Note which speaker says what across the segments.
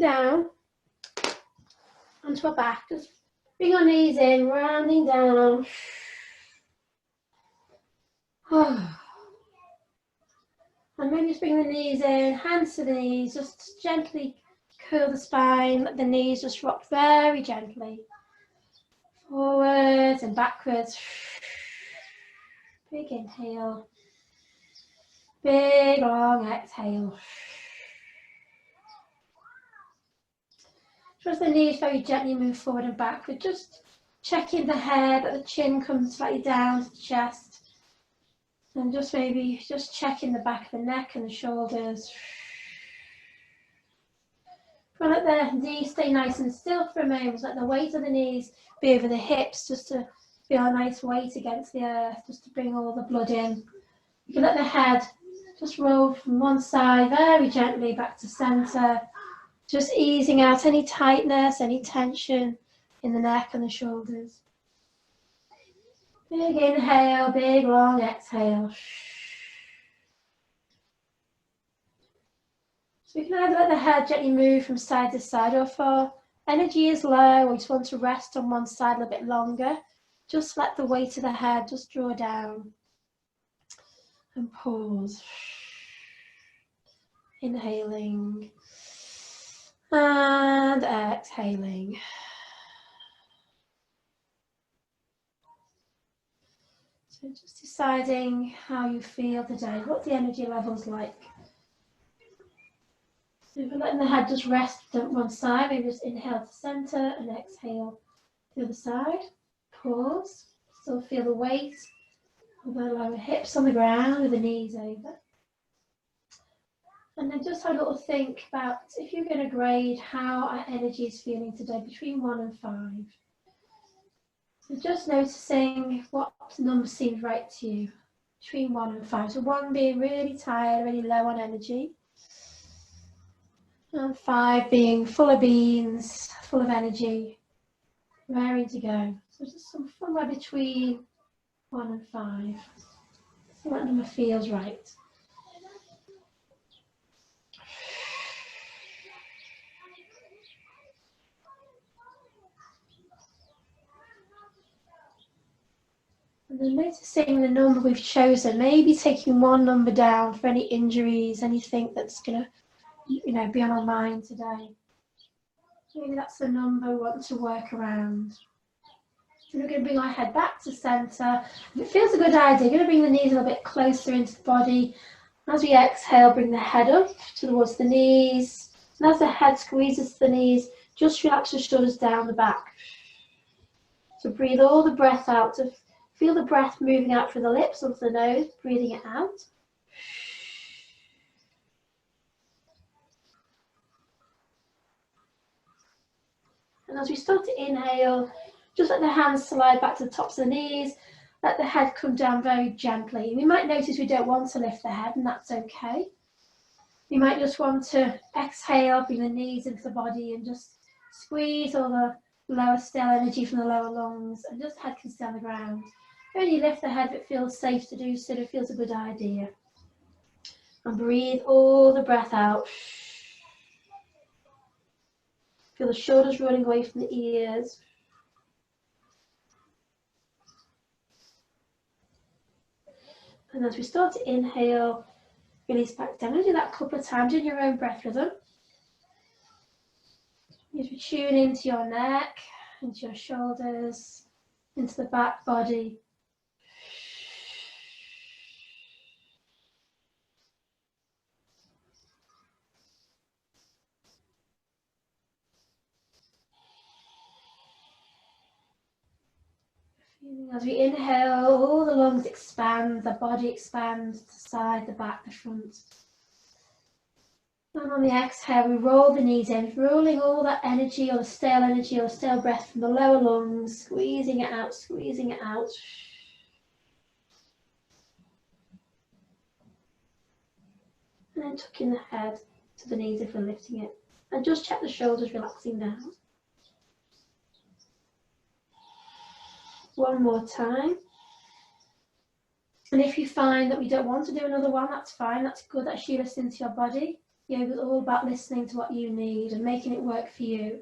Speaker 1: down onto our back. Just bring our knees in, rounding down. And then just bring the knees in, hands to the knees, just gently curl the spine, let the knees just rock very gently. Forwards and backwards. Big inhale. Big long exhale. Just the knees very gently move forward and backward. Just checking the head, that the chin comes slightly down to the chest. And just maybe just checking the back of the neck and the shoulders. Let the knees stay nice and still for a moment. Let the weight of the knees be over the hips, just to feel a nice weight against the earth, just to bring all the blood in. You can let the head just roll from one side very gently back to center, just easing out any tightness, any tension in the neck and the shoulders. Big inhale, big long exhale. So we can either let the head gently move from side to side, or if our energy is low, or we just want to rest on one side a little bit longer, just let the weight of the head just draw down. And pause. Inhaling. And exhaling. So just deciding how you feel today, what the energy level's like. So if we're letting the head just rest on one side, maybe just inhale to center and exhale to the other side. Pause. Still feel the weight of the lower hips on the ground with the knees over. And then just have a little think about, if you're going to grade how our energy is feeling today, between 1 and 5. So just noticing what number seems right to you, between 1 and 5. So 1 being really tired, really low on energy. And 5 being full of beans, full of energy, raring to go. So just somewhere between 1 and 5. See what number feels right. And then noticing the number we've chosen, maybe taking one number down for any injuries, anything that's going to, be on our mind today. Maybe that's the number we want to work around. So we're going to bring our head back to center. If it feels a good idea, we're going to bring the knees a little bit closer into the body. As we exhale, bring the head up towards the knees. And as the head squeezes the knees, just relax the shoulders down the back. So breathe all the breath out. So feel the breath moving out through the lips onto the nose, breathing it out. And as we start to inhale, just let the hands slide back to the tops of the knees. Let the head come down very gently. We might notice we don't want to lift the head, and that's okay. You might just want to exhale, bring the knees into the body and just squeeze all the lower still energy from the lower lungs, and just head can stay on the ground. Only lift the head if it feels safe to do so, if it feels a good idea. And breathe all the breath out. Feel the shoulders rolling away from the ears. And as we start to inhale, release back down. Do that a couple of times in your own breath rhythm. As we tune into your neck, into your shoulders, into the back body. As we inhale, all the lungs expand, the body expands, the side, the back, the front. And on the exhale, we roll the knees in, rolling all that energy or the stale breath from the lower lungs, squeezing it out, squeezing it out. And then tucking the head to the knees if we're lifting it. And just check the shoulders relaxing down. One more time. And if you find that we don't want to do another one, that's fine, that's good, that's you listening to your body. Yoga is all about listening to what you need and making it work for you.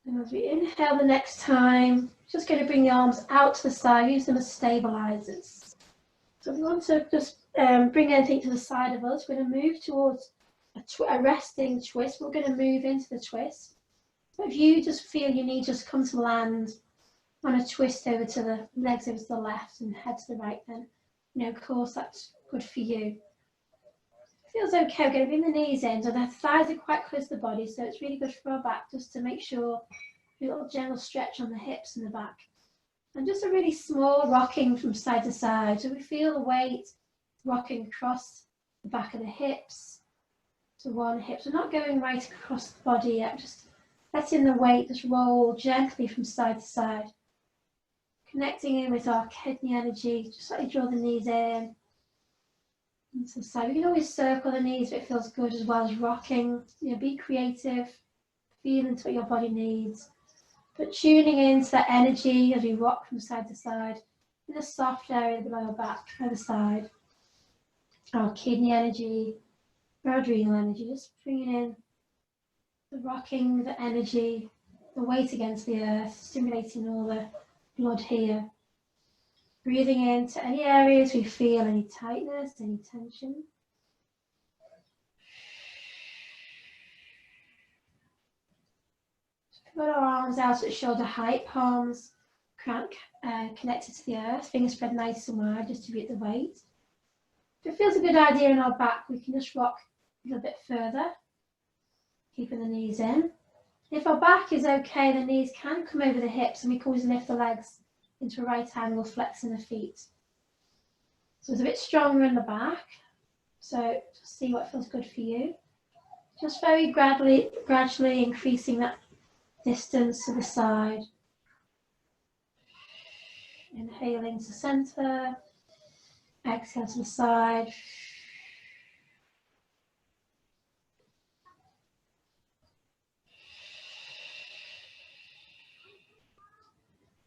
Speaker 1: And as we inhale the next time, just going to bring the arms out to the side, use them as stabilizers. So we want to just bring anything to the side of us. We're going to move towards a resting twist. We're going to move into the twist. So if you just feel you need, just come to land on a twist over to the legs over to the left and head to the right, then, of course, that's good for you. Feels okay. We're going to bring the knees in, so the thighs are quite close to the body, so it's really good for our back, just to make sure a little gentle stretch on the hips and the back. And just a really small rocking from side to side, so we feel the weight rocking across the back of the hips to one hip. So not going right across the body yet, just letting the weight just roll gently from side to side. Connecting in with our kidney energy, just slightly draw the knees in. To the side. We can always circle the knees if it feels good, as well as rocking. Be creative, feel into what your body needs, but tuning into that energy as we rock from side to side in a soft area below our back, either side. Our kidney energy, our adrenal energy, just bringing in the rocking, the energy, the weight against the earth, stimulating all the blood here. Breathing into any areas we feel any tightness, any tension. We've got our arms out at shoulder height, palms connected to the earth, fingers spread nice and wide, distribute the weight. If it feels a good idea in our back, we can just rock a little bit further, keeping the knees in. If our back is okay, the knees can come over the hips, and we can always lift the legs into a right angle, flexing the feet. So it's a bit stronger in the back. So just see what feels good for you. Just very gradually increasing that distance to the side. Inhaling to center. Exhale to the side.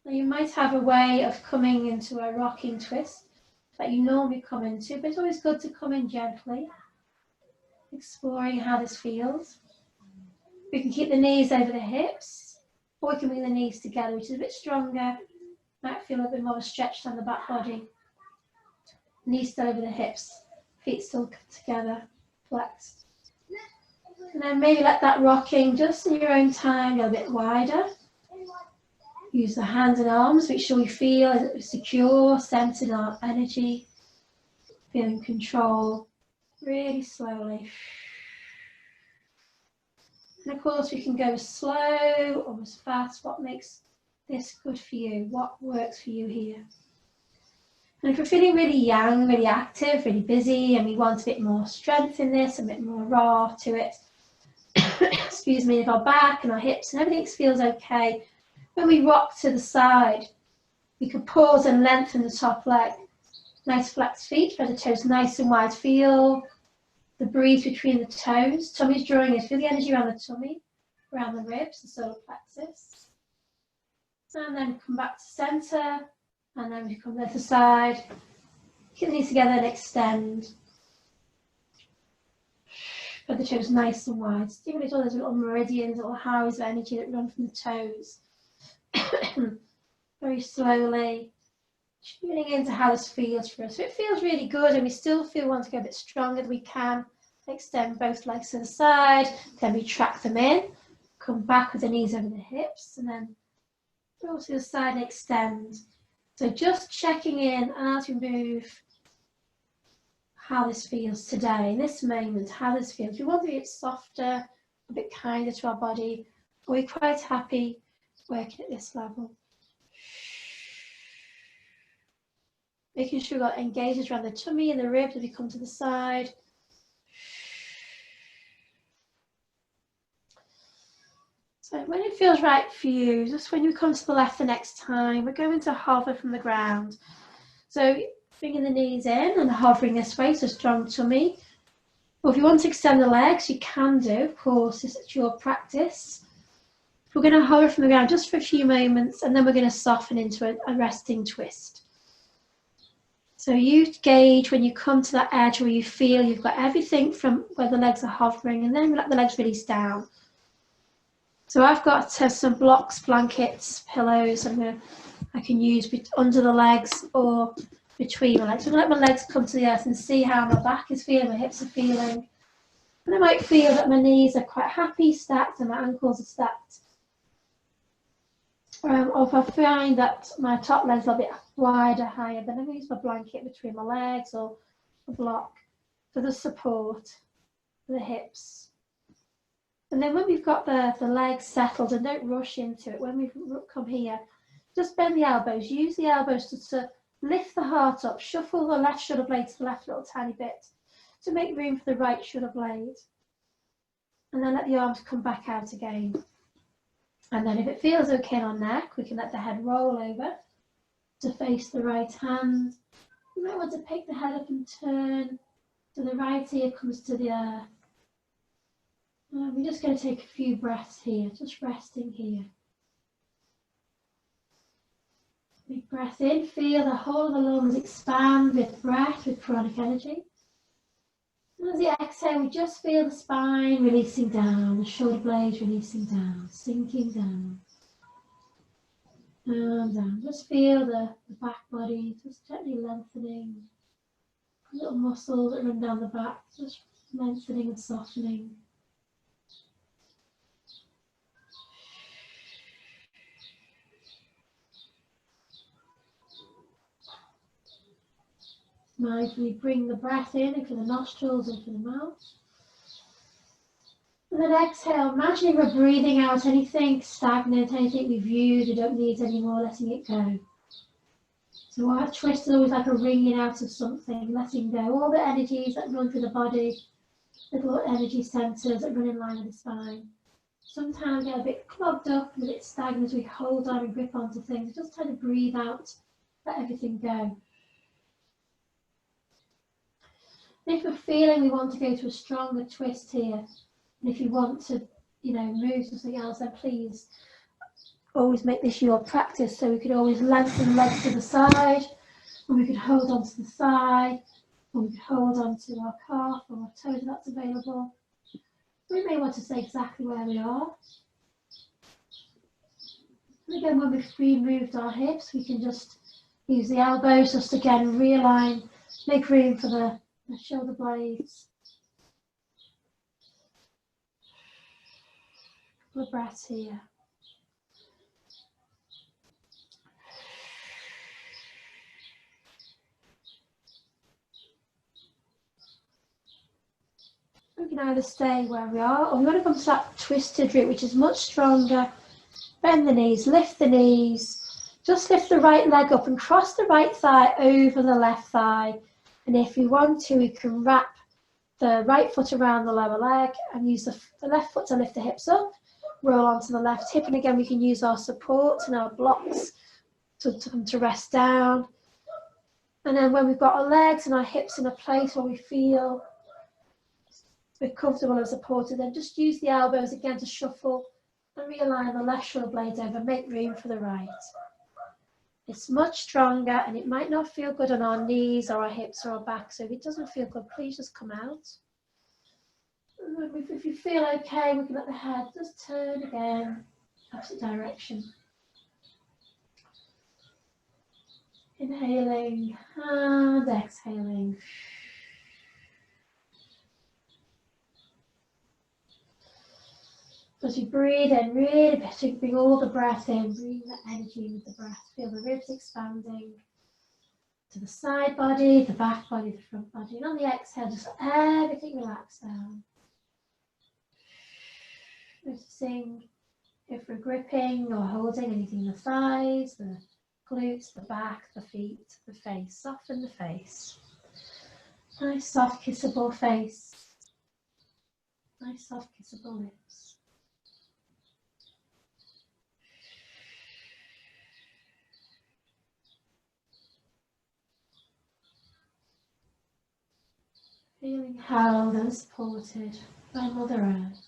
Speaker 1: Now you might have a way of coming into a rocking twist that you normally come into, but it's always good to come in gently, exploring how this feels. We can keep the knees over the hips, or we can bring the knees together, which is a bit stronger. Might feel a bit more of a stretch down the back body. Knees still over the hips, feet still together, flexed. And then maybe let that rocking just in your own time go a bit wider. Use the hands and arms, make sure we feel secure, centered in our energy, feeling control, really slowly. And of course we can go as slow or as fast, what makes this good for you, what works for you here. And if we're feeling really young, really active, really busy, and we want a bit more strength in this, a bit more raw to it, excuse me, if our back and our hips and everything feels okay, when we rock to the side, we could pause and lengthen the top leg. Nice flexed feet, spread the toes nice and wide. Feel the breathe between the toes. Tummy's drawing in. Feel the energy around the tummy, around the ribs, the solar plexus. And then come back to center. And then we come to the other side. Keep the knees together and extend. Spread the toes nice and wide. Stimulate all those little meridians, little highways of energy that run from the toes. Very slowly, tuning into how this feels for us. So it feels really good, and we still feel we want to go a bit stronger than we can. Extend both legs to the side, then we track them in, come back with the knees over the hips, and then go to the side and extend. So just checking in as we move how this feels today, in this moment, how this feels. We want to be a bit softer, a bit kinder to our body. We're quite happy working at this level. Making sure we've got engagements around the tummy and the ribs as we come to the side. So when it feels right for you, just when you come to the left the next time, we're going to hover from the ground. So bringing the knees in and hovering this way, so strong tummy. Or if you want to extend the legs, you can do, of course, it's your practice. We're going to hover from the ground just for a few moments, and then we're going to soften into a resting twist. So you gauge when you come to that edge where you feel you've got everything from where the legs are hovering, and then let the legs release down. So I've got some blocks, blankets, pillows I can use under the legs or between my legs. I'm going to let my legs come to the earth and see how my back is feeling, my hips are feeling. And I might feel that my knees are quite happy, stacked, and my ankles are stacked. Or if I find that my top leg's a little bit wider, higher, then I'm going to use my blanket between my legs or a block for the support for the hips. And then when we've got the legs settled, and don't rush into it, when we come here, just bend the elbows. Use the elbows to lift the heart up, shuffle the left shoulder blade to the left a little tiny bit to make room for the right shoulder blade. And then let the arms come back out again. And then if it feels okay on our neck, we can let the head roll over to face the right hand. You might want to pick the head up and turn so the right ear comes to the earth. We're just going to take a few breaths here, just resting here. Big breath in, feel the whole of the lungs expand with breath, with pranic energy. And as you exhale, we just feel the spine releasing down, the shoulder blades releasing down, sinking down. And down. Just feel the back body just gently lengthening. Little muscles that run down the back, just lengthening and softening. Mindfully bring the breath in through the nostrils and through the mouth. And then exhale, imagining we're breathing out anything stagnant, anything we've used, we don't need anymore, letting it go. So our twist is always like a wringing out of something, letting go. All the energies that run through the body, little energy centres that run in line with the spine. Sometimes get a bit clogged up and a bit stagnant, we hold on and grip onto things. Just try to breathe out, let everything go. If we're feeling we want to go to a stronger twist here, and if you want to, move to something else, then please always make this your practice. So we could always lengthen legs to the side, and we could hold on to the thigh, or we could hold on to our calf or our toe if that's available. We may want to stay exactly where we are. And again, when we've removed our hips, we can just use the elbows, just again realign, make room for the shoulder blades. A couple of breaths here. We can either stay where we are, or we want to come to that twisted root, which is much stronger. Bend the knees, lift the knees. Just lift the right leg up and cross the right thigh over the left thigh. And if we want to, we can wrap the right foot around the lower leg and use the left foot to lift the hips up. Roll onto the left hip, and again we can use our support and our blocks to rest down. And then when we've got our legs and our hips in a place where we feel we're comfortable and supported, then just use the elbows again to shuffle and realign the left shoulder blades over, make room for the right. It's much stronger, and it might not feel good on our knees or our hips or our back, so if it doesn't feel good, please just come out. If you feel okay, we can let the head just turn again, opposite direction. Inhaling and exhaling. As you breathe in, really bring all the breath in, bring the energy with the breath. Feel the ribs expanding to the side body, the back body, the front body. And on the exhale, just let everything relax down. Noticing if we're gripping or holding anything in the thighs, the glutes, the back, the feet, the face. Soften the face. Nice soft kissable face. Nice soft kissable lips. Feeling held and supported by Mother Earth.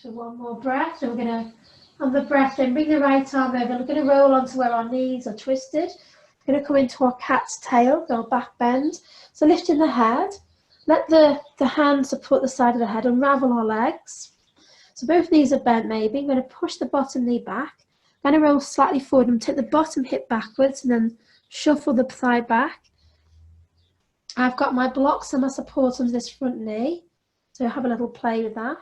Speaker 1: So one more breath, and we're going to, on the breath, then bring the right arm over. We're going to roll onto where our knees are twisted. We're going to come into our cat's tail, our back bend. So lifting the head, let the hand support the side of the head, unravel our legs. So both knees are bent maybe. I'm going to push the bottom knee back. I'm going to roll slightly forward and take the bottom hip backwards and then shuffle the thigh back. I've got my blocks and my support under this front knee. So have a little play with that.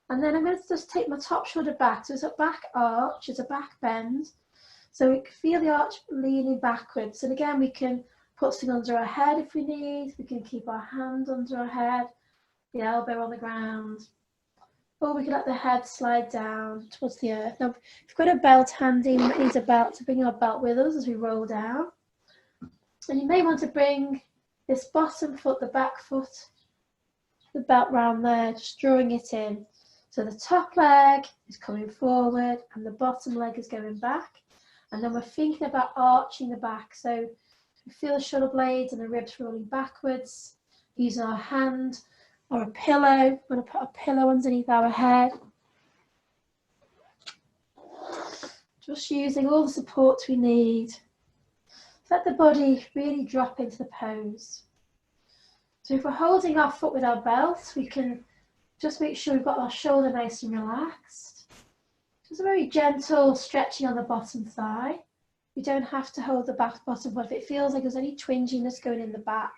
Speaker 1: And then I'm going to just take my top shoulder back. So it's a back arch, it's a back bend. So we can feel the arch leaning backwards. And again, we can put something under our head if we need. We can keep our hand under our head, the elbow on the ground. Or we can let the head slide down towards the earth. Now, if you've got a belt handy, we might need a belt to bring our belt with us as we roll down. And you may want to bring this bottom foot, the back foot, the belt round there, just drawing it in. So the top leg is coming forward and the bottom leg is going back. And then we're thinking about arching the back. So we feel the shoulder blades and the ribs rolling backwards, using our hand or a pillow. We're going to put a pillow underneath our head. Just using all the support we need. Let the body really drop into the pose. So if we're holding our foot with our belt, we can just make sure we've got our shoulder nice and relaxed. Just a very gentle stretching on the bottom thigh. You don't have to hold the bottom foot. If it feels like there's any twinginess going in the back,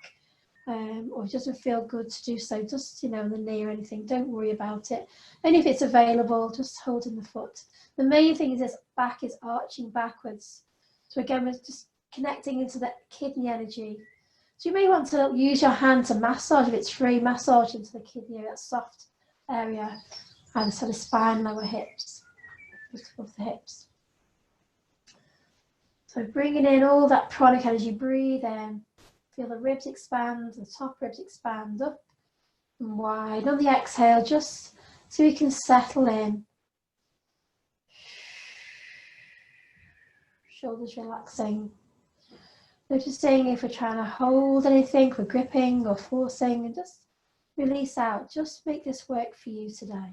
Speaker 1: or it doesn't feel good to do so, just, in the knee or anything, don't worry about it. And if it's available, just holding the foot. The main thing is this back is arching backwards. So again, we're just connecting into that kidney energy. So you may want to use your hand to massage, if it's free, massage into the kidney, that soft area, either side of spine, lower hips, just above the hips. So bringing in all that pranic energy, breathe in, feel the ribs expand, the top ribs expand up and wide. On the exhale, just so we can settle in. Shoulders relaxing. Noticing if we're trying to hold anything, if we're gripping or forcing, and just release out. Just make this work for you today.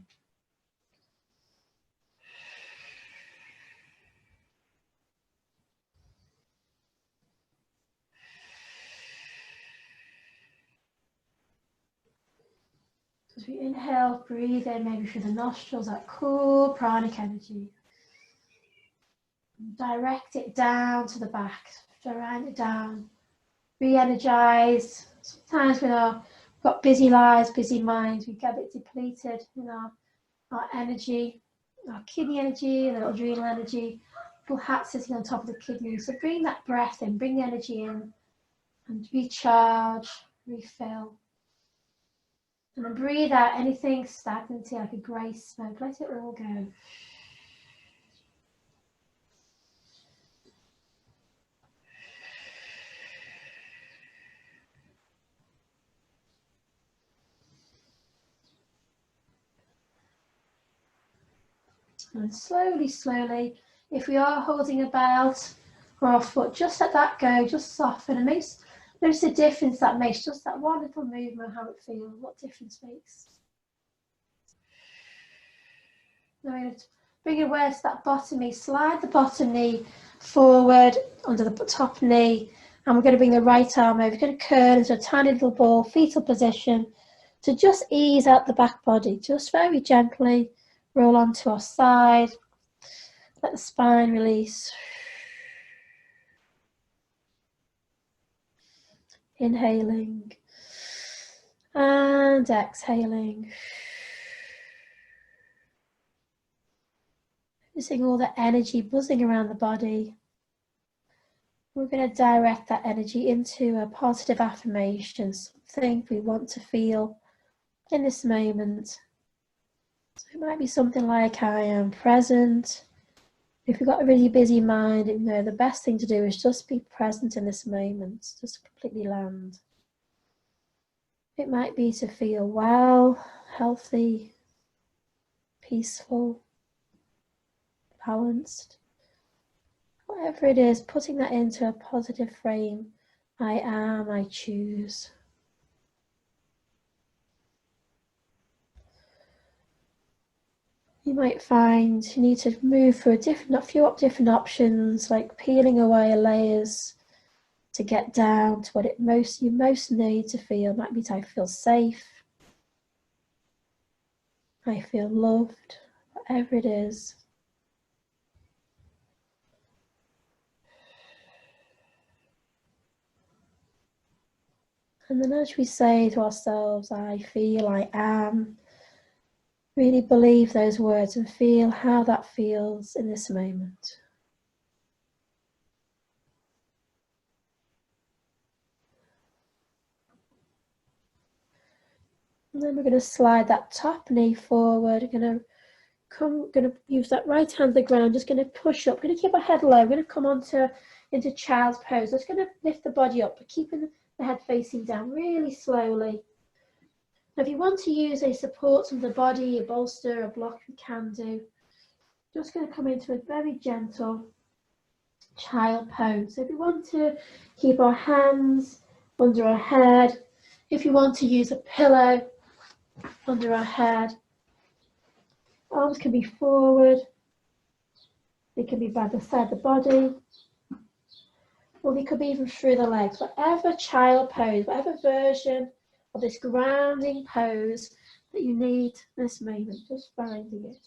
Speaker 1: As we inhale, breathe in maybe through the nostrils, that cool pranic energy. Direct it down to the back, direct it down, re-energize. Sometimes when we've got busy lives, busy minds, we get a bit depleted in our energy, our kidney energy, and our adrenal energy, little hat sitting on top of the kidney. So bring that breath in, bring the energy in, and recharge, refill. And then breathe out anything stagnant, like a grey smoke, let it all go. And slowly, if we are holding a belt or our foot, just let that go, just soften, and notice the difference that makes, just that one little movement, how it feels, what difference makes. Now we're going to bring awareness to that bottom knee, slide the bottom knee forward under the top knee, and we're going to bring the right arm over, we're going to curl into a tiny little ball, fetal position, to just ease out the back body, just very gently. Roll onto our side, let the spine release. Inhaling and exhaling. Noticing all the energy buzzing around the body. We're going to direct that energy into a positive affirmation, something we want to feel in this moment. So it might be something like, I am present. If you've got a really busy mind, the best thing to do is just be present in this moment, just completely land. It might be to feel well, healthy, peaceful, balanced, Whatever it is, putting that into a positive frame. I am, I choose. You might find you need to move through a few different options, like peeling away layers to get down to what you most need to feel. Might be I feel safe, I feel loved, whatever it is. And then as we say to ourselves, I feel, I am, really believe those words and feel how that feels in this moment. And then we're going to slide that top knee forward. We're going to use that right hand to the ground, just going to push up, going to keep our head low, we're going to come into child's pose. Just going to lift the body up, but keeping the head facing down really slowly. Now, if you want to use a support from the body, a bolster, a block, you can do. Just going to come into a very gentle child pose. So if you want to keep our hands under our head, if you want to use a pillow under our head, arms can be forward, they can be by the side of the body, or they could be even through the legs. Whatever child pose, whatever version of this grounding pose that you need this moment, just finding it.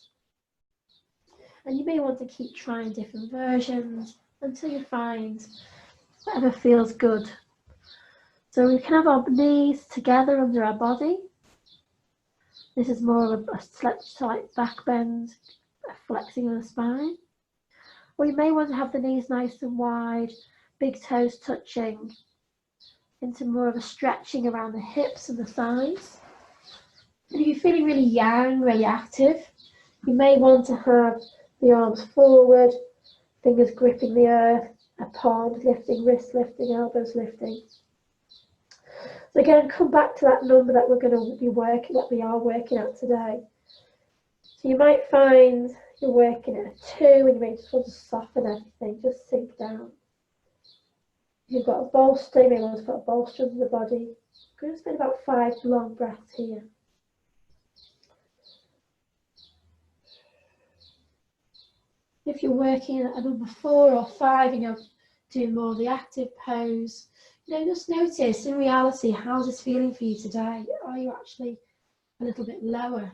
Speaker 1: And you may want to keep trying different versions until you find whatever feels good. So we can have our knees together under our body. This is more of a slight back bend, a flexing of the spine. Or you may want to have the knees nice and wide, big toes touching, into more of a stretching around the hips and the thighs. And if you're feeling really yang, really active, you may want to have the arms forward, fingers gripping the earth, palms lifting, wrists lifting, elbows lifting. So again, come back to that number that we're going to be working, that we are working at today. So you might find you're working at a 2 and you may just want to soften everything, just sink down. If you've got a bolster, you may want to put a bolster under the body. We're going to spend about 5 long breaths here. If you're working at a number 4 or 5, doing more of the active pose, just notice in reality, how's this feeling for you today? Are you actually a little bit lower?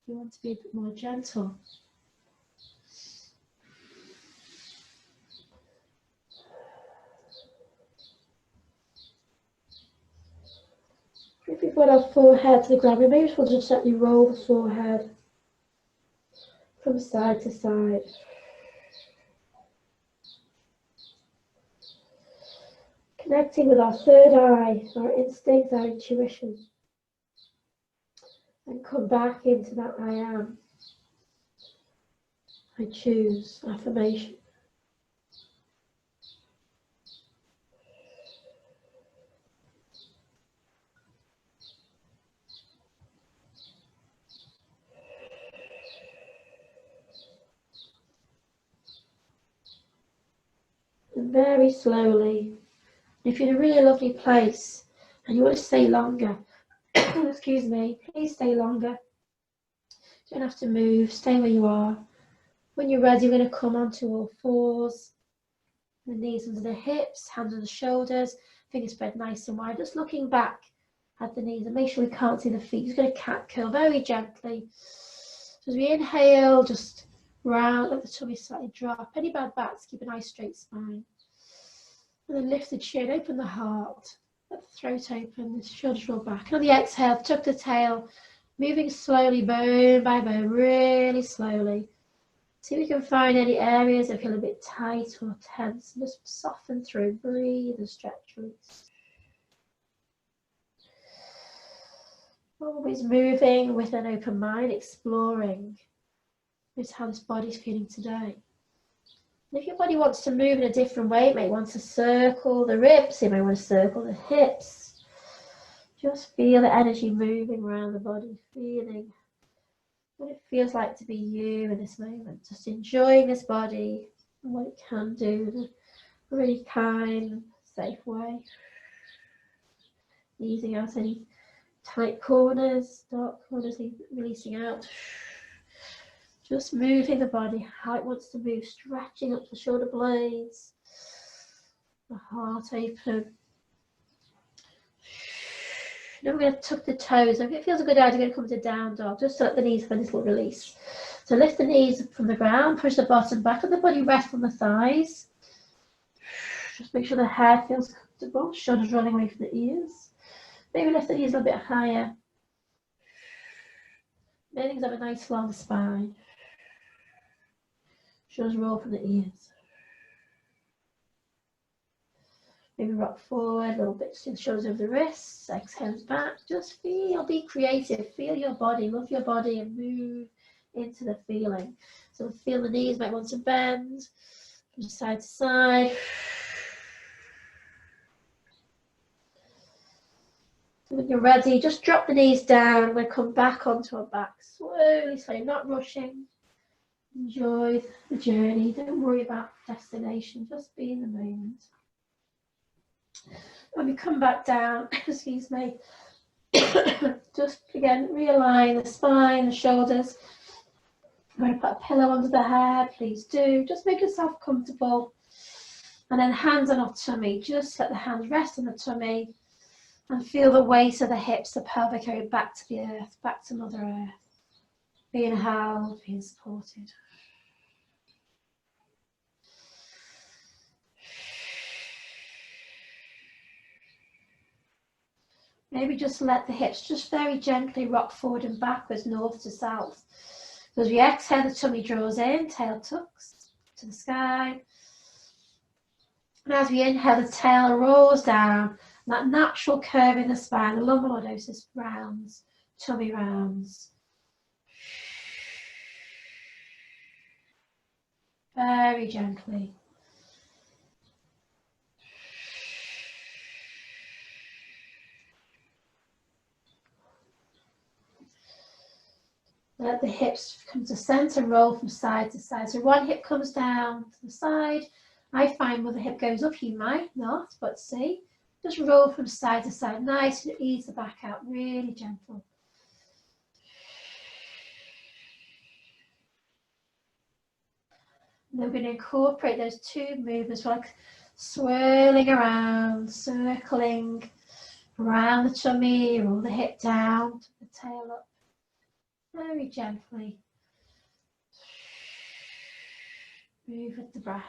Speaker 1: You want to be a bit more gentle. If we've got our forehead to the ground, we may just want to gently roll the forehead from side to side. Connecting with our third eye, our instincts, our intuition. And come back into that I am. I choose affirmation. And very slowly, if you're in a really lovely place and you want to stay longer, excuse me, please stay longer. You don't have to move, stay where you are. When you're ready, we're going to come onto all fours, the knees under the hips, hands on the shoulders, fingers spread nice and wide, just looking back at the knees and make sure we can't see the feet. Just going to cat curl very gently. So as we inhale, just round, let the tummy slightly drop. Any bad backs, keep a nice straight spine. And then lift the chin, open the heart, let the throat open, the shoulders roll back. And on the exhale, tuck the tail, moving slowly, bone by bone, really slowly. See if we can find any areas that feel a bit tight or tense. And just soften through, breathe and stretch, release. Always moving with an open mind, exploring with how this body's feeling today. And if your body wants to move in a different way, it may want to circle the ribs, it may want to circle the hips. Just feel the energy moving around the body, feeling what it feels like to be you in this moment. Just enjoying this body, and what it can do in a really kind, safe way. Easing out any tight corners, dark corners, releasing out. Just moving the body how it wants to move, stretching up the shoulder blades, the heart open. Now we're going to tuck the toes. If it feels a good idea, we're going to come to down dog, just to let the knees have a little release. So lift the knees from the ground, push the bottom back, and the body rest on the thighs. Just make sure the head feels comfortable, shoulders rolling away from the ears. Maybe lift the knees a little bit higher. Make things have a nice long spine. Shoulders roll from the ears. Maybe rock forward a little bit, to the shoulders over the wrists, exhales back. Just feel, be creative, feel your body, love your body, and move into the feeling. So feel the knees might want to bend from side to side. So when you're ready, just drop the knees down. We'll come back onto our back slowly, slowly, not rushing. Enjoy the journey. Don't worry about destination. Just be in the moment. When we come back down, excuse me, just again realign the spine, the shoulders. I'm going to put a pillow under the head. Please do. Just make yourself comfortable. And then hands on our tummy. Just let the hands rest on the tummy and feel the weight of the hips, the pelvic area back to the earth, back to Mother Earth. Being held, being supported. Maybe just let the hips just very gently rock forward and backwards, north to south. So as we exhale, the tummy draws in, tail tucks to the sky. And as we inhale, the tail rolls down. That natural curve in the spine, the lumbar lordosis rounds, tummy rounds. Very gently. Let the hips come to center and roll from side to side. So one hip comes down to the side. I find when the hip goes up, you might not, but see, just roll from side to side. Nice and ease the back out, really gentle. And then we're going to incorporate those two movements, like swirling around, circling around the tummy, roll the hip down, the tail up. Very gently. Move with the breath.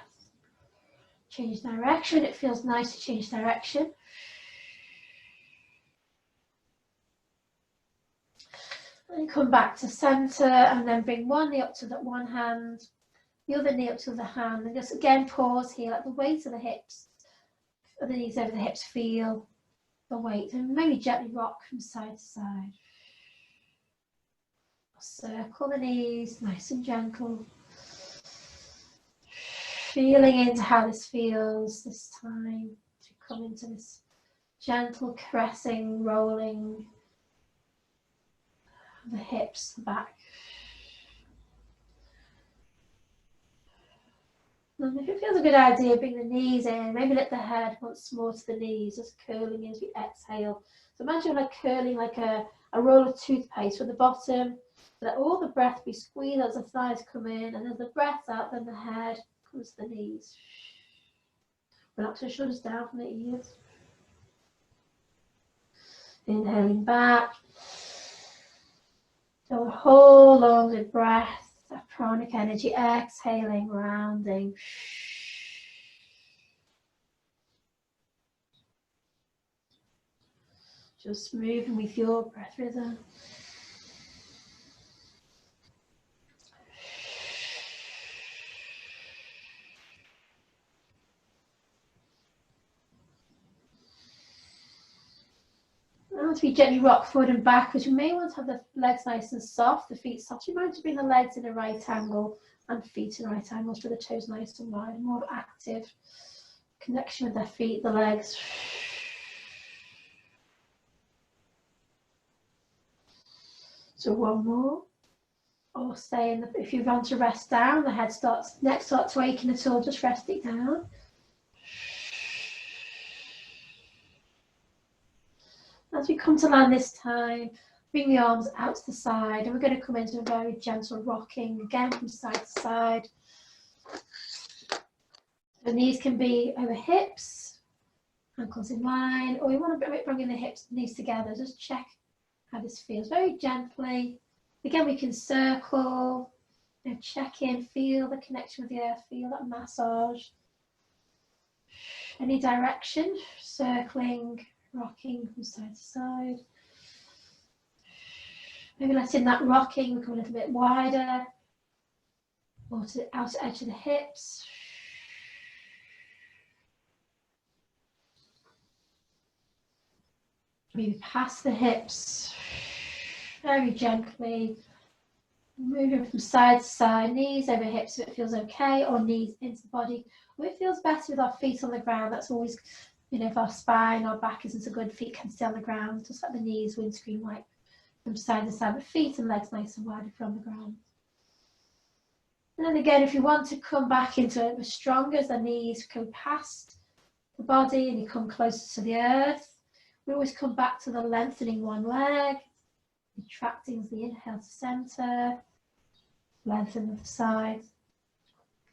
Speaker 1: Change direction. It feels nice to change direction. And come back to center and then bring one knee up to that one hand, the other knee up to the hand, and just again pause here, let the weight of the hips, of the knees over the hips, feel the weight, and maybe gently rock from side to side. Circle the knees, nice and gentle. Feeling into how this feels this time, to come into this gentle caressing, rolling of the hips, the back. And if it feels a good idea, bring the knees in, maybe let the head once more to the knees, just curling as we exhale. So imagine like curling like a roll of toothpaste from the bottom. Let all the breath be squeezed as the thighs come in, and as the breath out, then the head comes to the knees. Relax the shoulders down from the ears. Inhaling back. So a whole long with breath, that pranic energy. Exhaling, rounding. Just moving with your breath rhythm. As we gently rock forward and backwards, you may want to have the legs nice and soft, the feet soft. You might bring the legs in a right angle and feet in right angles for the toes nice and wide, more active connection with their feet, the legs. So one more. or stay in the, if you want to rest down, the neck starts to aching at all, just rest it down. As we come to land this time, bring the arms out to the side, and we're going to come into a very gentle rocking, again from side to side. The knees can be over hips, ankles in line, or you want to bring in the hips and knees together. Just check how this feels, very gently. Again, we can circle, check in, feel the connection with the earth, feel that massage. Any direction, circling, rocking from side to side. Maybe letting that rocking become a little bit wider, or to the outer edge of the hips. Maybe past the hips, very gently, moving from side to side, knees over hips if it feels okay, or knees into the body. Or it feels better with our feet on the ground. That's always, if our spine or back isn't so good, feet can stay on the ground. Just let the knees windscreen wipe from side to side, but feet and legs nice and wide from the ground. And then again, if you want to come back into it stronger, as the knees go past the body and you come closer to the earth, we always come back to the lengthening one leg, retracting as the inhale to center, lengthen the side.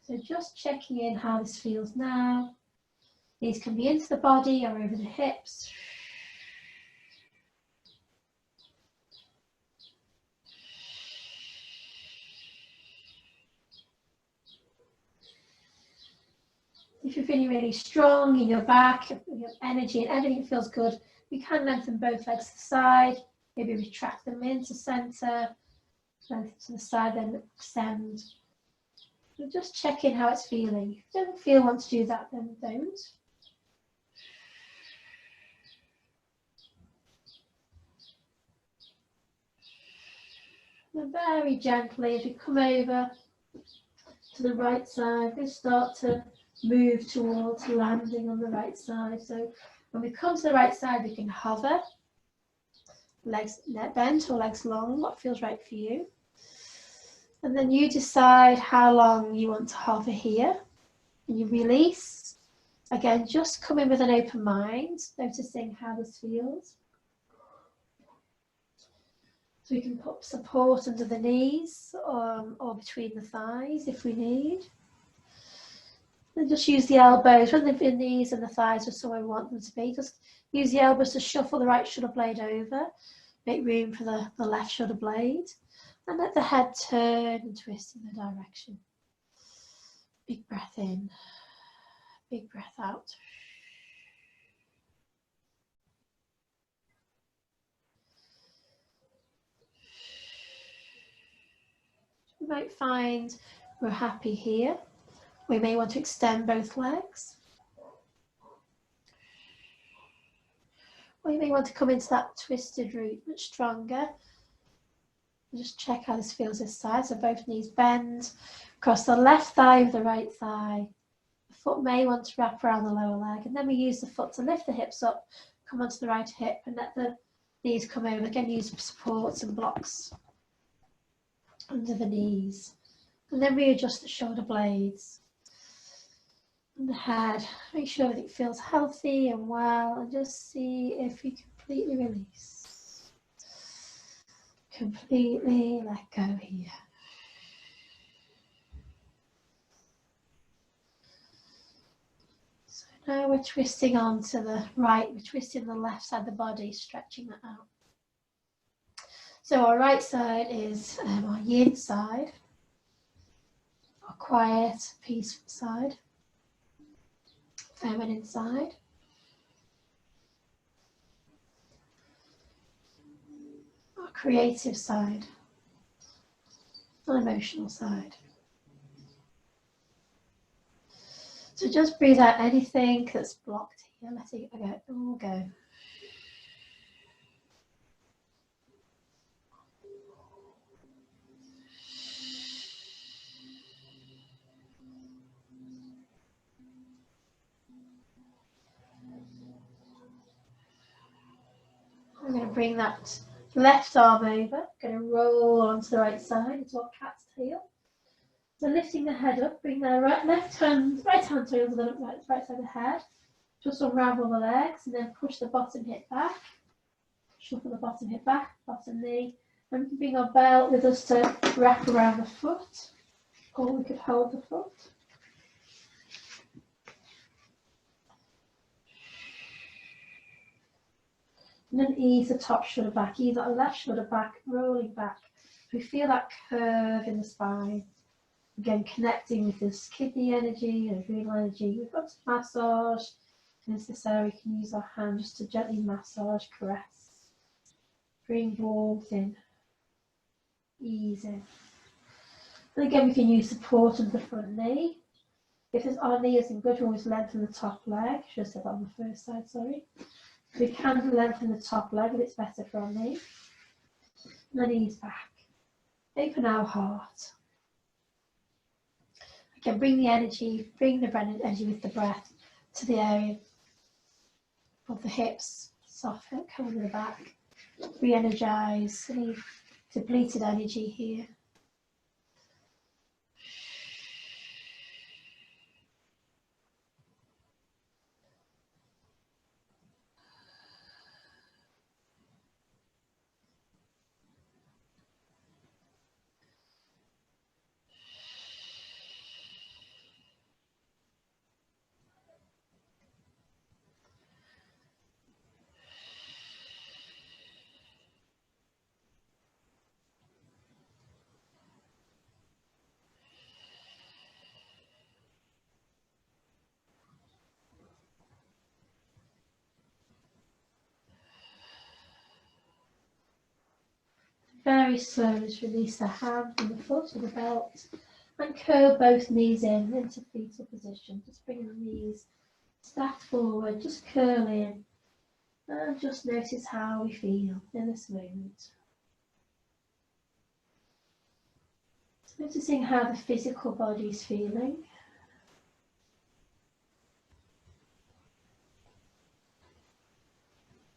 Speaker 1: So just checking in how this feels now. These can be into the body or over the hips. If you're feeling really strong in your back, your energy and everything feels good, we can lengthen both legs to the side, maybe retract them into center, lengthen to the side, then extend. So just check in how it's feeling. If you don't want to do that, then don't. And very gently, as we come over to the right side, we start to move towards landing on the right side. So when we come to the right side, we can hover, legs bent or legs long, what feels right for you. And then you decide how long you want to hover here. And you release. Again, just come in with an open mind, noticing how this feels. So we can put support under the knees or between the thighs if we need. And just use the elbows, when the knees and the thighs are somewhere we want them to be. Just use the elbows to shuffle the right shoulder blade over. Make room for the left shoulder blade. And let the head turn and twist in the direction. Big breath in, big breath out. You might find we're happy here. We may want to extend both legs. Or you may want to come into that twisted root much stronger. And just check how this feels this side. So both knees bend. Cross the left thigh with the right thigh. The foot may want to wrap around the lower leg. And then we use the foot to lift the hips up, come onto the right hip and let the knees come over. Again, use supports and blocks under the knees. And then readjust the shoulder blades. And the head, make sure everything feels healthy and well, and just see if you completely release. Completely let go here. So now we're twisting on to the right, we're twisting the left side of the body, stretching that out. So our right side is our yin side, our quiet, peaceful side. Feminine side. Our creative side. Our emotional side. So just breathe out anything that's blocked here, letting it all go. I'm going to bring that Left arm over, going to roll onto the right side into our cat's tail. So lifting the head up, bring the right hand tail to the right side of the head. Just unravel the legs and then push the bottom hip back. Shuffle the bottom hip back, bottom knee. And we can bring our belt with us to wrap around the foot. Or we could hold the foot. And then ease the top shoulder back, ease that left shoulder back, rolling back. We feel that curve in the spine. Again, connecting with this kidney energy and adrenal energy. We've got to massage. If necessary, we can use our hand just to gently massage, caress. Bring warmth in. Ease in. And again, we can use support of the front knee. If our knee isn't good, we always lengthen the top leg. Should have said that on the first side, sorry. We can lengthen the top leg if it's better for our knee. And then ease back. Open our heart. Again, bring the energy with the breath to the area of the hips. Soften, come to the back. Re-energize any depleted energy here. Very slowly just release the hand from the foot or the belt and curl both knees in into fetal position. Just bring the knees stacked forward, just curl in and just notice how we feel in this moment. Just noticing how the physical body is feeling.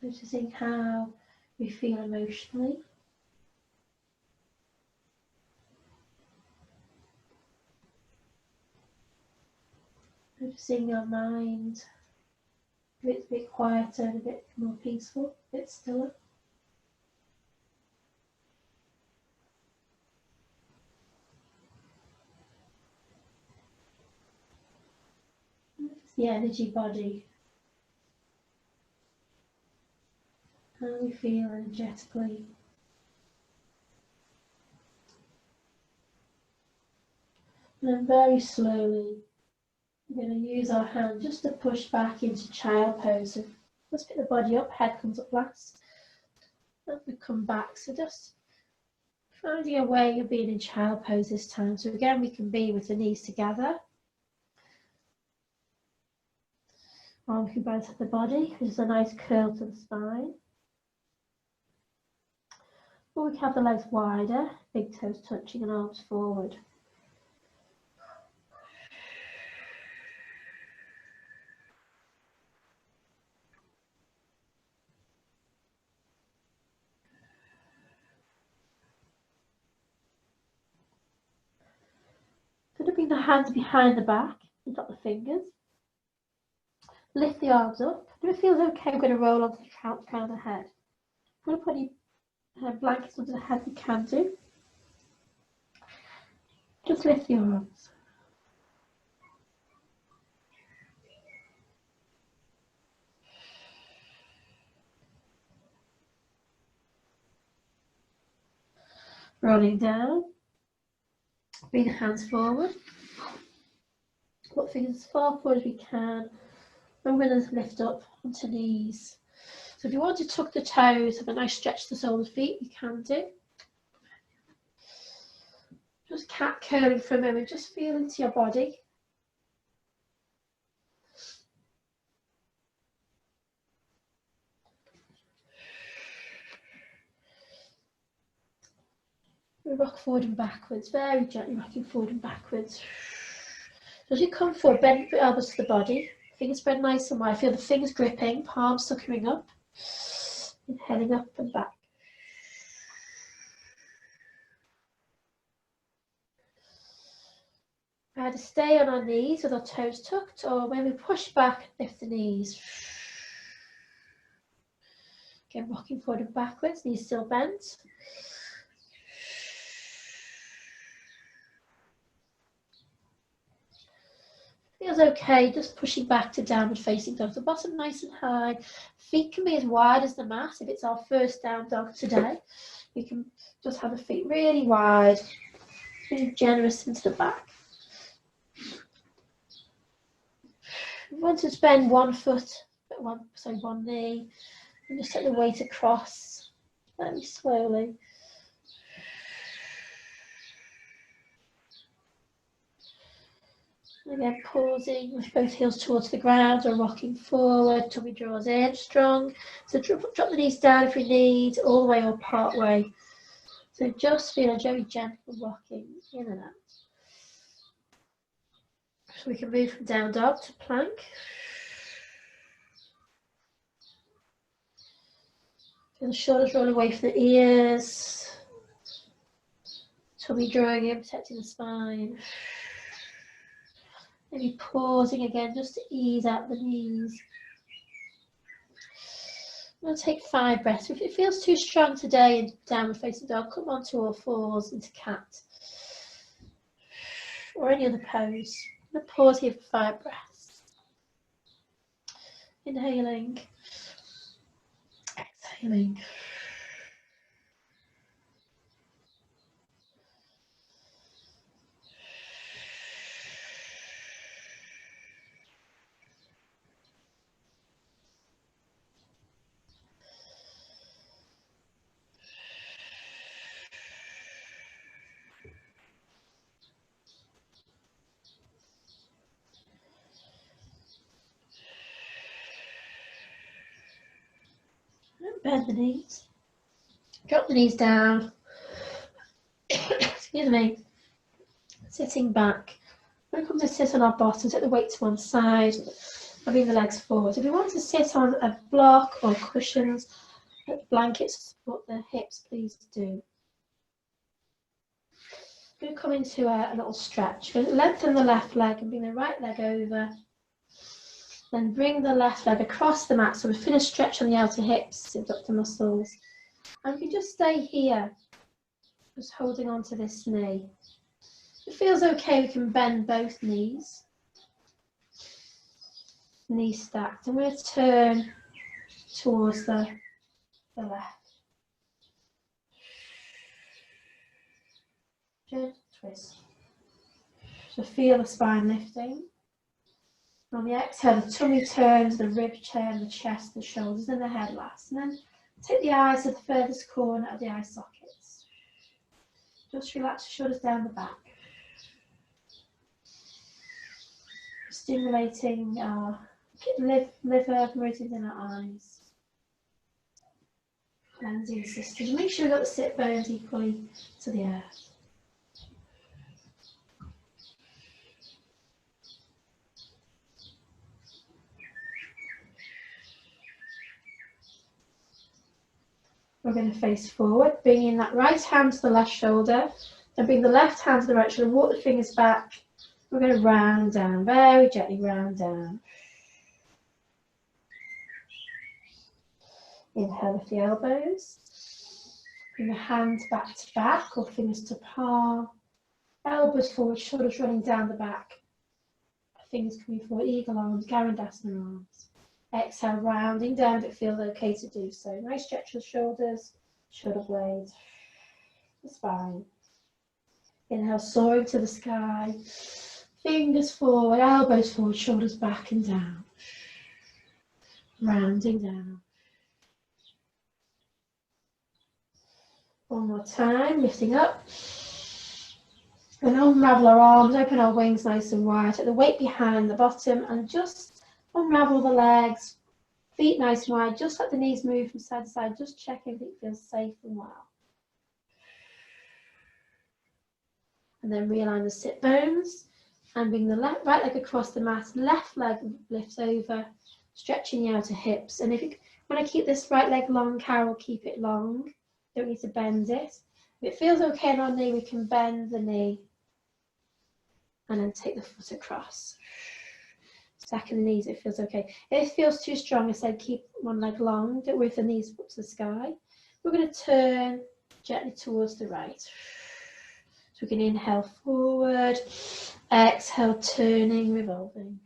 Speaker 1: Noticing how we feel emotionally. Noticing our mind a bit quieter and a bit more peaceful, a bit stiller. Notice the energy body. How we feel energetically. And then very slowly, we're going to use our hand just to push back into child pose. So let's pick the body up, head comes up last. And we come back. So just finding a way of being in child pose this time. So again, we can be with the knees together. Arms can both at the body, which is a nice curl to the spine. Or we can have the legs wider, big toes touching and arms forward. Going to bring the hands behind the back, and drop the fingers. Lift the arms up. If it feels okay, I'm going to roll onto the crown of the head. I'm going to put any blankets under the head we can do. Just lift the arms. Rolling down. Bring the hands forward. Put fingers as far forward as we can. And we're going to lift up onto knees. So if you want to tuck the toes, have a nice stretch to the soles of the feet, you can do. Just cat curling for a moment. Just feel into your body. We rock forward and backwards, very gently rocking forward and backwards. So as you come forward, bend your elbows to the body, fingers spread nice and wide. Feel the fingers gripping, palms suckering up, inhaling up and back. Either stay on our knees with our toes tucked, or when we push back, lift the knees. Again, rocking forward and backwards, knees still bent. Feels okay, just pushing back to downward facing dog. The bottom nice and high. Feet can be as wide as the mat. If it's our first down dog today, we can just have the feet really wide, really generous into the back. We want to bend one foot, one knee, and just take the weight across, very slowly. Again, pausing with both heels towards the ground or rocking forward, tummy draws in, strong. So drop the knees down if you need, all the way or part way. So just feel a very gentle rocking in and out. So we can move from down dog to plank. Feel the shoulders roll away from the ears. Tummy drawing in, protecting the spine. Maybe pausing again just to ease out the knees. I'm going to take 5 breaths. If it feels too strong today in downward facing dog, come on to all fours into cat. Or any other pose. I'm going to pause here for 5 breaths. Inhaling. Exhaling. Bend the knees. Drop the knees down. Excuse me. Sitting back. We're going to sit on our bottom, take the weight to one side, and bring the legs forward. If you want to sit on a block or cushions, blankets to support the hips, please do. We're going to come into a little stretch. We're going to lengthen the left leg and bring the right leg over. Then bring the left leg across the mat. So we finish stretch on the outer hips, abductor muscles. And we can just stay here, just holding on to this knee. If it feels okay, we can bend both knees. Knees stacked. And we're going to turn towards the left. Gentle twist. So feel the spine lifting. On the exhale, the tummy turns, the rib turn, the chest, the shoulders, and the head last. And then take the eyes to the furthest corner of the eye sockets. Just relax the shoulders down the back. Stimulating our liver meridians in our eyes. Cleansing the system. Make sure we've got the sit bones equally to the earth. We're going to face forward, bringing that right hand to the left shoulder, then bring the left hand to the right shoulder, walk the fingers back. We're going to round down, very gently round down. Inhale with the elbows. Bring the hands back to back or fingers to palm. Elbows forward, shoulders running down the back. Fingers coming forward, eagle arms, Garandasana arms. Exhale, rounding down if it feels okay to do so. Nice stretch of the shoulders, shoulder blades, the spine. Inhale, soaring to the sky. Fingers forward, elbows forward, shoulders back and down. Rounding down. One more time, lifting up. And unravel our arms, open our wings nice and wide. Take the weight behind the bottom and just unravel the legs, feet nice and wide. Just let the knees move from side to side. Just check everything feels safe and well. And then realign the sit bones and bring the right leg across the mat. Left leg lifts over, stretching the outer hips. And if you want to keep this right leg long, Carol, keep it long. Don't need to bend it. If it feels okay on our knee, we can bend the knee. and then take the foot across. Stacking the knees, it feels okay. If it feels too strong, I said keep one leg long, with the knees up to the sky. We're going to turn gently towards the right. So we can inhale forward, exhale, turning, revolving.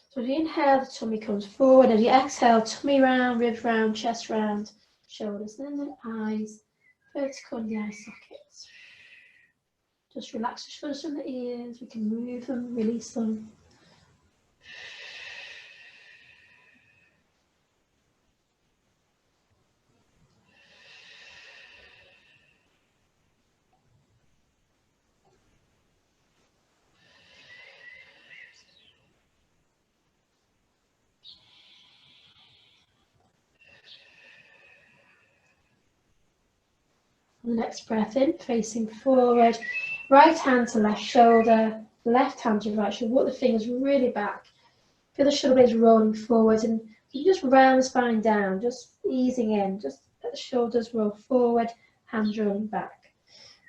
Speaker 1: So as you inhale, the tummy comes forward. As you exhale, tummy round, ribs round, chest round, shoulders, and then the eyes, vertical in the eye sockets. Just relax the shoulders from the ears. We can move them, release them. The next breath in, facing forward, right hand to left shoulder, left hand to right shoulder. Walk the fingers really back. Feel the shoulder blades rolling forward, and you just round the spine down, just easing in. Just let the shoulders roll forward, hands rolling back.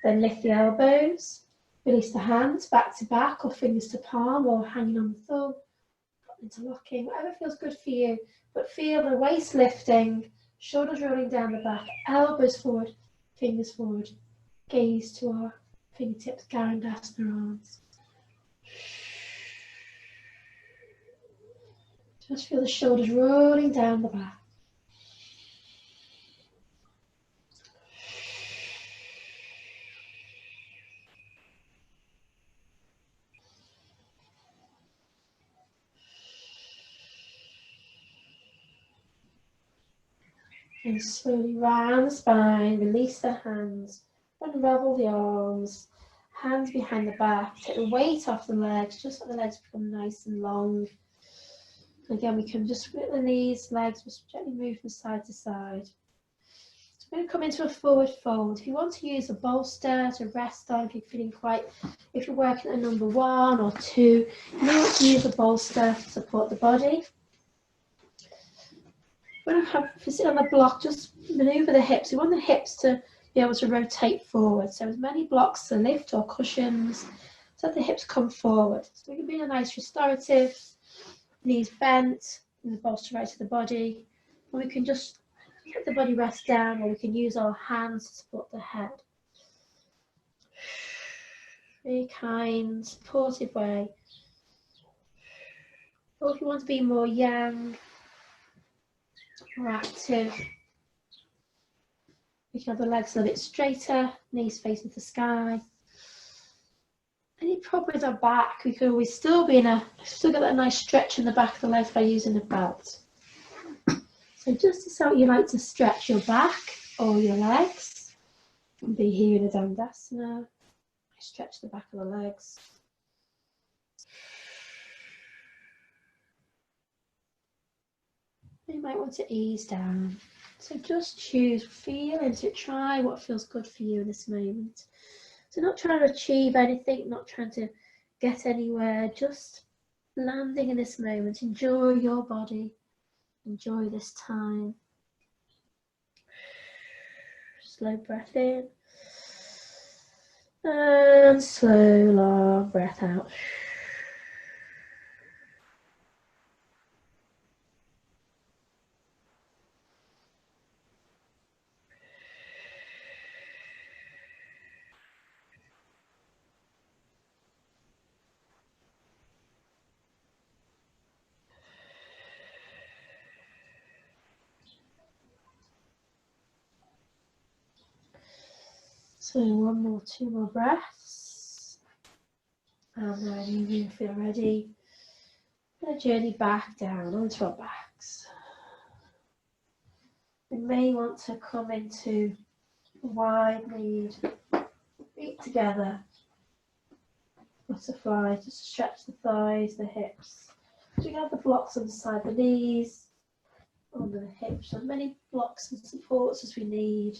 Speaker 1: Then lift the elbows, release the hands back to back, or fingers to palm, or hanging on the thumb, interlocking, whatever feels good for you. But feel the waist lifting, shoulders rolling down the back, elbows forward, fingers forward, gaze to our fingertips, Garandasana arms. Just feel the shoulders rolling down the back. And slowly round the spine, release the hands, unravel the arms, hands behind the back, take the weight off the legs, just let the legs become nice and long. Again, we can just split the knees, legs, just gently move from side to side. So we're going to come into a forward fold. If you want to use a bolster to rest on, if you're working at a number 1 or 2, you may want to use a bolster to support the body. If you sit on the block, just maneuver the hips. We want the hips to be able to rotate forward. So as many blocks to lift or cushions, so that the hips come forward. So we can be in a nice restorative, knees bent, and the bolster right to the body. And we can just let the body rest down, or we can use our hands to support the head. Very kind, supportive way. Or if you want to be more yang, more active, we can have the legs a little bit straighter, knees facing the sky. Any problem with our back, we can always still get that nice stretch in the back of the legs by using a belt. So just decide how you like to stretch your back or your legs. You can be here in a Dandasana. Stretch the back of the legs. You might want to ease down. So just choose, feel into it, try what feels good for you in this moment. So not trying to achieve anything, not trying to get anywhere, just landing in this moment. Enjoy your body, enjoy this time. Slow breath in, and slow, long breath out. So 2 more breaths. And then you feel ready. And a journey back down onto our backs. We may want to come into a wide lead, feet together, butterfly, just stretch the thighs, the hips. So we have the blocks on the side of the knees, under the hips, as many blocks and supports as we need.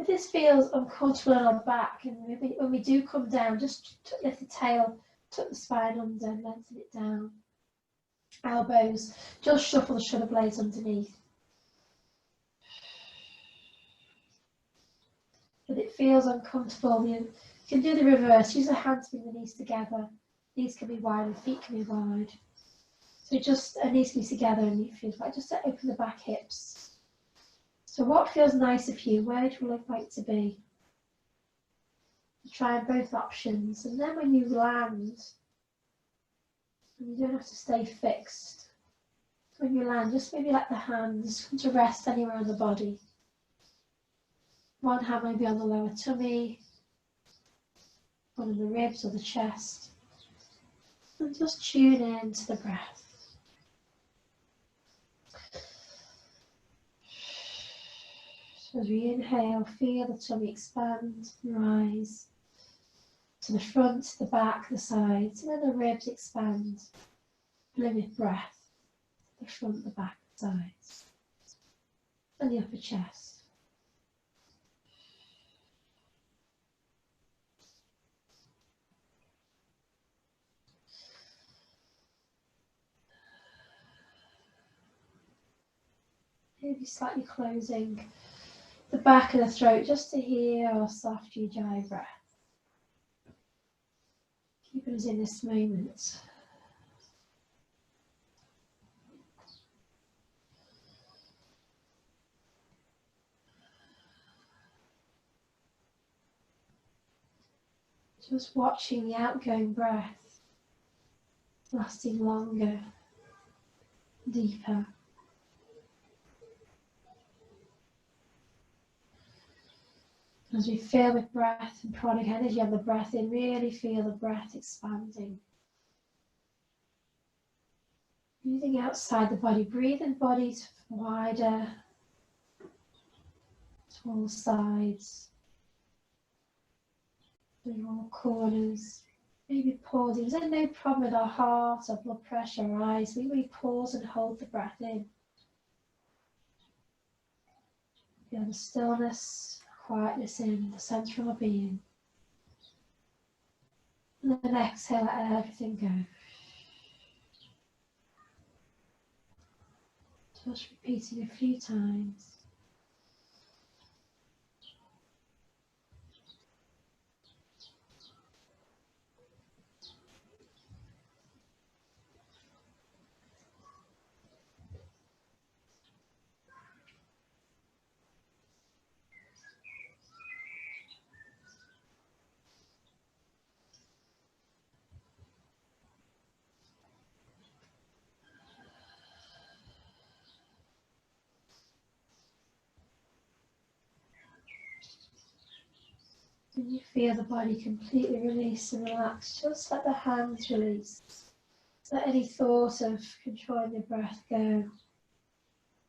Speaker 1: If this feels uncomfortable on our back, and when we do come down, just lift the tail Tuck the spine under and lengthen it down. Elbows, just shuffle the shoulder blades underneath. If it feels uncomfortable, you can do the reverse. Use the hands to bring the knees together. Knees can be wide and feet can be wide. So just knees can be together and you feel like just to open the back hips. So what feels nicer for you? Where do you like to be? Try both options, and then when you land, and you don't have to stay fixed. When you land, just maybe let the hands come to rest anywhere on the body. One hand maybe on the lower tummy, one on the ribs or the chest, and just tune in to the breath. So as we inhale, feel the tummy expand, rise to the front, the back, the sides, and then the ribs expand, filling with breath, the front, the back, the sides, and the upper chest. Maybe slightly closing the back of the throat just to hear our soft ujjayi breath. Keeping us in this moment. Just watching the outgoing breath lasting longer, deeper. As we fill with breath and pranic energy on the breath in, really feel the breath expanding. Breathing outside the body, breathing bodies wider to all sides, to all corners. Maybe pausing. There's no problem with our heart or blood pressure or eyes. We pause and hold the breath in. Feel the stillness, quietness in the centre of our being. And then exhale, let everything go. Just repeating a few times. When you feel the body completely release and relax, just let the hands release. Let any thought of controlling the breath go.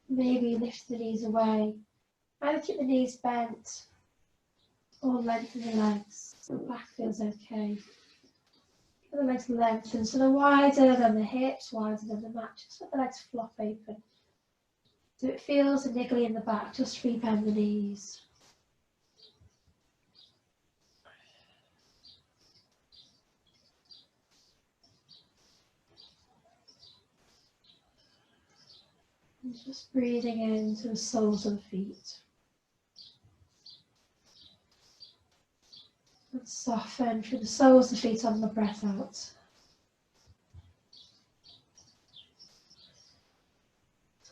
Speaker 1: Maybe lift the knees away. Either keep the knees bent or lengthen the legs. The back feels okay. Let the legs lengthen so they're wider than the hips, wider than the mat. Just let the legs flop open. So it feels niggly in the back, just rebend the knees. And just breathing into the soles of the feet. And soften through the soles of the feet on the breath out.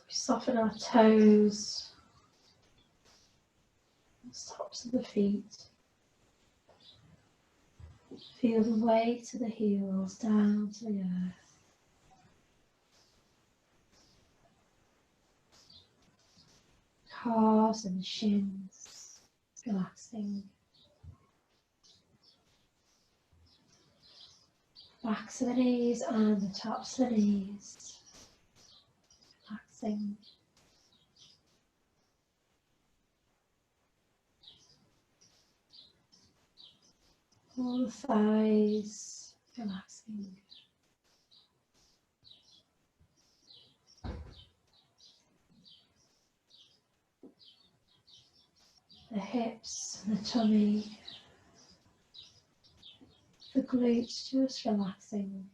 Speaker 1: We soften our toes, the tops of the feet. Feel the weight of the heels down to the earth. Calves and the shins relaxing. Backs of the knees and the tops of the knees relaxing. All the thighs relaxing. The hips and the tummy. The glutes just relaxing.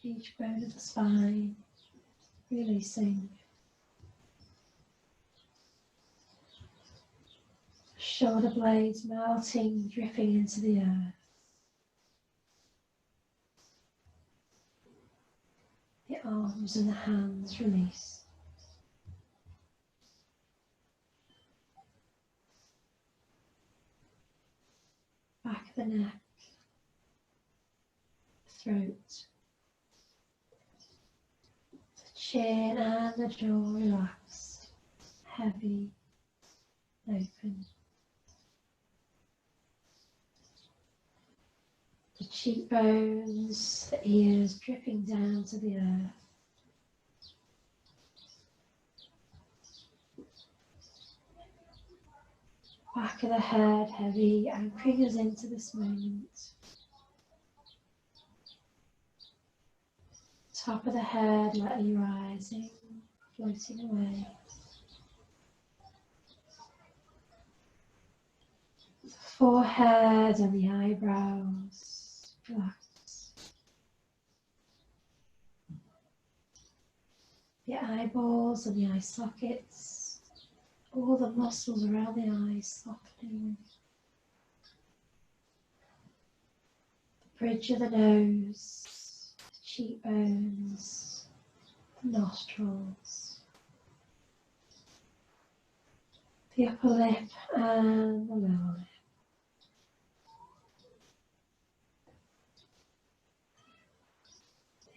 Speaker 1: Each bone of the spine releasing. Shoulder blades melting, dripping into the earth. The arms and the hands release. Back of the neck, throat, the chin and the jaw relaxed, heavy, open. The cheekbones, the ears dripping down to the earth. Back of the head heavy, anchoring us into this moment. Top of the head lightly rising, floating away. The forehead and the eyebrows relax. The eyeballs and the eye sockets, all the muscles around the eyes softening. The bridge of the nose, the cheekbones, the nostrils, the upper lip and the lower lip.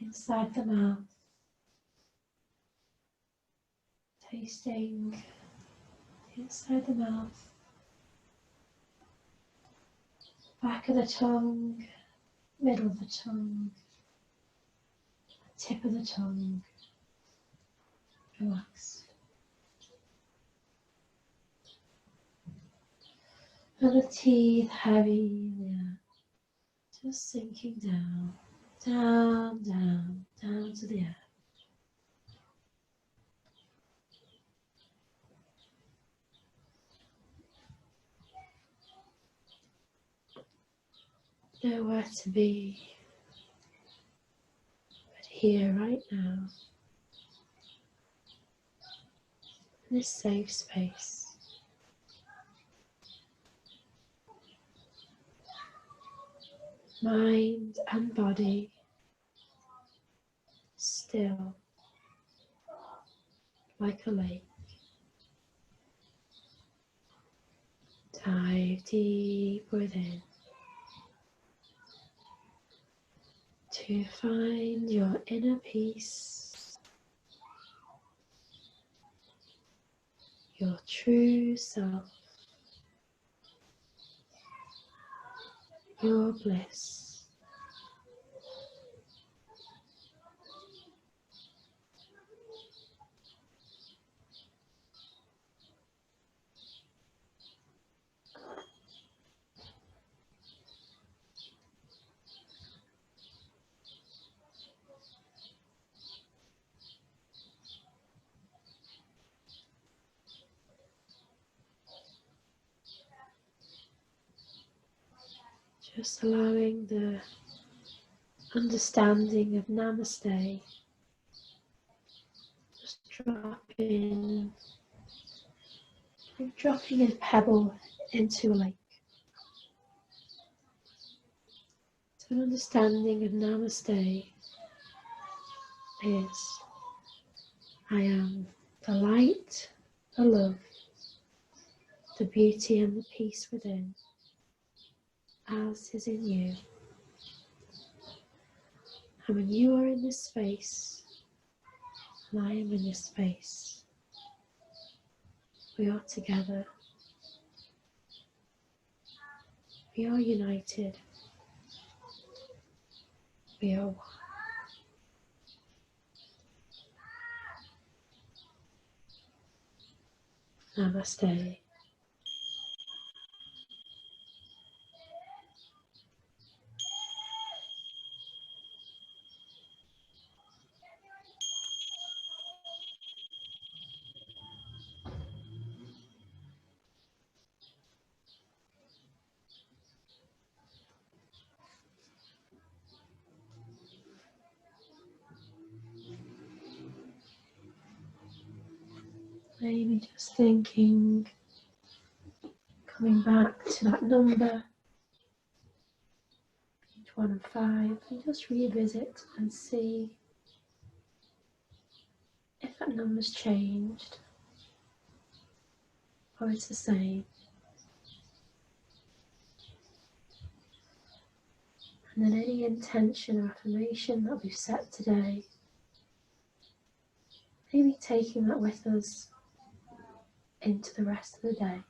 Speaker 1: Inside the mouth, tasting inside the mouth, back of the tongue, middle of the tongue, tip of the tongue, relaxed. And the teeth heavy, yeah, just sinking down, down, down, down to the earth. Nowhere to be but here right now, in this safe space. Mind and body still like a lake. Dive deep within to find your inner peace, your true self, your bliss. Just allowing the understanding of Namaste just drop in, like dropping a pebble into a lake. So an understanding of Namaste is I am the light, the love, the beauty and the peace within, as is in you. And when you are in this space, and I am in this space, we are together. We are united. We are one. Namaste. Maybe just thinking, coming back to that number, each 1 and 5, and just revisit and see if that number's changed or it's the same. And then any intention or affirmation that we've set today, maybe taking that with us into the rest of the day.